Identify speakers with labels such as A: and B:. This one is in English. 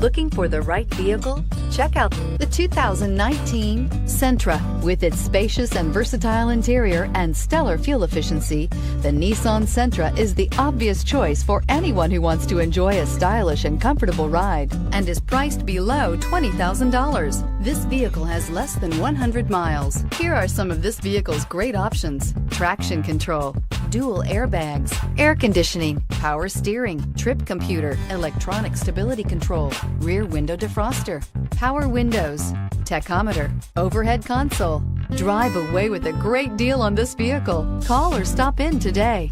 A: Looking for the right vehicle? Check out the 2019 Sentra. With its spacious and versatile interior and stellar fuel efficiency, the Nissan Sentra is the obvious choice for anyone who wants to enjoy a stylish and comfortable ride and is priced below $20,000. This vehicle has less than 100 miles. Here are some of this vehicle's great options: traction control, dual airbags, air conditioning, power steering, trip computer, electronic stability control, rear window defroster, power windows, tachometer, overhead console. Drive away with a great deal on this vehicle. Call or stop in today.